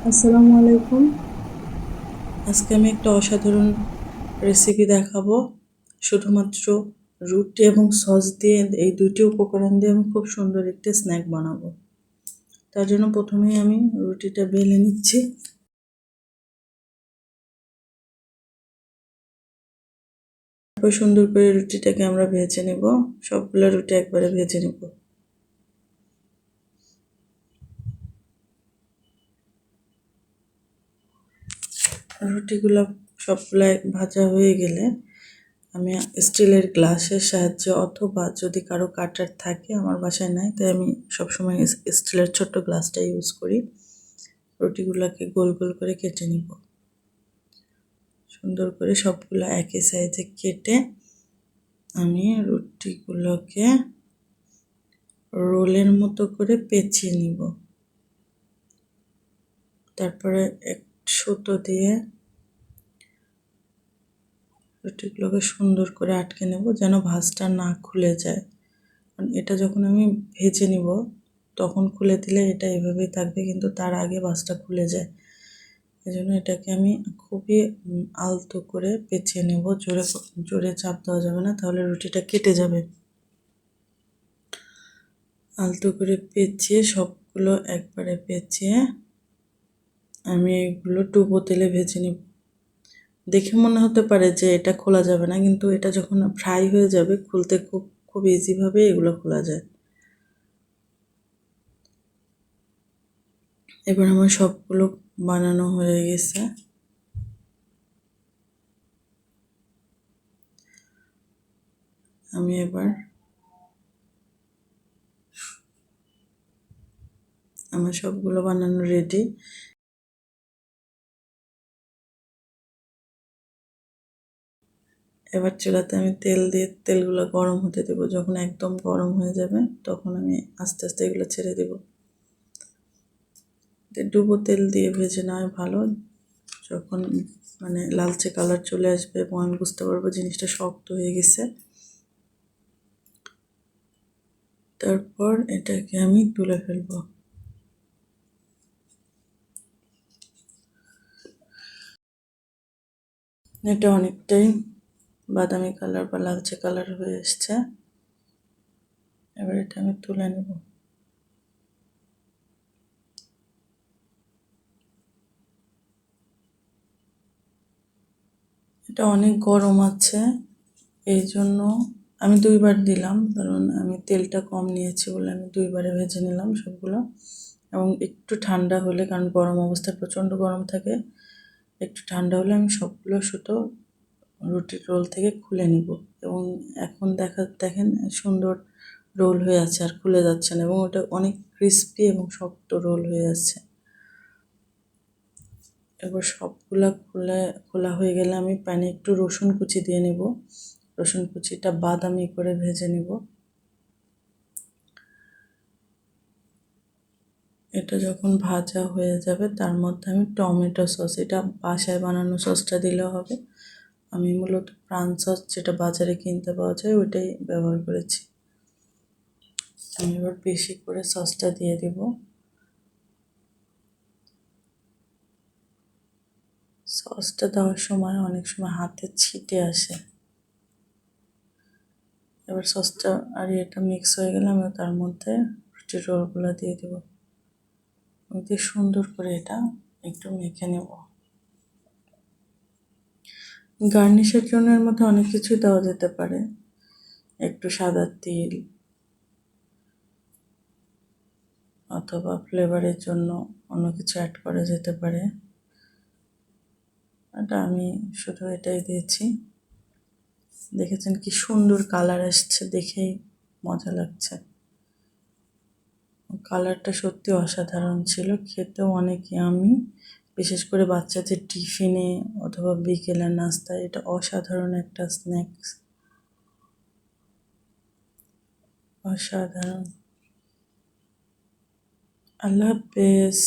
আসসালামু আলাইকুম। আজকে আমি একটা অসাধারণ রেসিপি দেখাবো। শুধুমাত্র রুটি এবং সস দিয়ে, এই দুটি উপকরণ দিয়ে আমি খুব সুন্দর একটি স্ন্যাক বানাবো। তার জন্য প্রথমেই আমি রুটিটা বেলে নিচ্ছি। তারপর সুন্দর করে রুটিটাকে আমরা ভেজে নেব। সবগুলো রুটি একবারে ভেজে নেব। রুটিগুলো সবগুলো ভাজা হয়ে গেলে আমি স্টিলের গ্লাসের সাহায্যে, অথবা যদি কারো কাটার থাকে, আমার বাসায় নাই, তাই আমি সবসময় স্টিলের ছোট্ট গ্লাসটা ইউজ করি। রুটিগুলোকে গোল গোল করে কেটে নিব। সুন্দর করে সবগুলো একই সাইজে কেটে আমি রুটিগুলোকে রোলের মতো করে পেঁচিয়ে নিব। তারপরে এক সুতো দিয়ে রুটিগুলোকে সুন্দর করে আটকে নেব, যেন ভাঁজটা না খুলে যায়। কারণ এটা যখন আমি ভেজে নিব তখন খুলে দিলে এটা এভাবেই থাকবে, কিন্তু তার আগে ভাঁজটা খুলে যায়। এই জন্য এটাকে আমি খুবই আলতো করে পেঁচিয়ে নেব। জোরে জোরে চাপ দেওয়া যাবে না, তাহলে রুটিটা কেটে যাবে। আলতো করে পেঁচিয়ে সবগুলো একবারে পেঁচিয়ে আমি এগুলো ডুবো তেলে ভেজে নিব। দেখে মনে হতে পারে যে এটা খোলা যাবে না, কিন্তু এটা যখন ফ্রাই হয়ে যাবে খুলতে খুব খুব ইজিভাবে এগুলো খোলা যায়। এবার আমার সবগুলো বানানো হয়ে গেছে। আমি এবার আমার সবগুলো বানানো রেডি। এবার চুলাতে আমি তেল দিয়ে তেলগুলো গরম হতে দেবো। যখন একদম গরম হয়ে যাবে তখন আমি আস্তে আস্তে এগুলো ছেড়ে দেবো। ডুবো তেল দিয়ে ভেজে নেওয়া ভালো। যখন লালচে কালার চলে আসবে এবং আমি বুঝতে পারবো জিনিসটা শক্ত হয়ে গেছে, তারপর এটাকে আমি তুলে ফেলবো। এটা অনেকটাই বাদামি কালার বা লালচে কালার হয়ে এসছে। এবার এটা আমি তুলে নেব। এটা অনেক গরম আছে, এই জন্য আমি দুইবার দিলাম, কারণ আমি তেলটা কম নিয়েছি বলে আমি দুইবারে ভেজে নিলাম সবগুলো। এবং একটু ঠান্ডা হলে, কারণ গরম অবস্থায় প্রচণ্ড গরম থাকে, একটু ঠান্ডা হলে আমি সবগুলো সুতো রুটির রোল থেকে খুলে নিব। এবং এখন দেখেন সুন্দর রোল হয়ে আছে, আর খুলে যাচ্ছে না, এবং ওটা অনেক ক্রিস্পি এবং শক্ত রোল হয়ে আছে। এবার সবগুলা খোলা হয়ে গেলে আমি প্যানে একটু রসুন কুচি দিয়ে নেব। রসুন কুচিটা বাদামি করে ভেজে নেব। এটা যখন ভাজা হয়ে যাবে তার মধ্যে আমি টমেটো সস, এটা বাসায় বানানো সসটা দিলেও হবে। আমি মূলত প্রাণ সস, যেটা বাজারে কিনতে পাওয়া যায়, ওইটাই ব্যবহার করেছি। আমি এবার বেশি করে সসটা দিয়ে দেব। সসটা দেওয়ার সময় অনেক সময় হাতে ছিটে আসে। এবার সসটা আর এটা মিক্স হয়ে গেলে আমি তার মধ্যে রুটির রোলগুলো দিয়ে দেবো। দিয়ে সুন্দর করে এটা একটু মেখে নেব। গার্নিশের জন্য এর মধ্যে অনেক কিছুই দেওয়া যেতে পারে। একটু সাদা তিল, অথবা ফ্লেভারের জন্য অন্য কিছু অ্যাড করা যেতে পারে। এটা আমি শুধু এটাই দিয়েছি। দেখেছেন কি সুন্দর কালার আসছে, দেখেই মজা লাগছে। কালারটা সত্যি অসাধারণ ছিল, খেতেও অনেক ইয়ামি। বিশেষ করে বাচ্চাদের টিফিনে অথবা বিকেলের নাস্তায় এটা অসাধারণ একটা স্ন্যাক্স। অসাধারণ। আল্লাহ হাফেজ।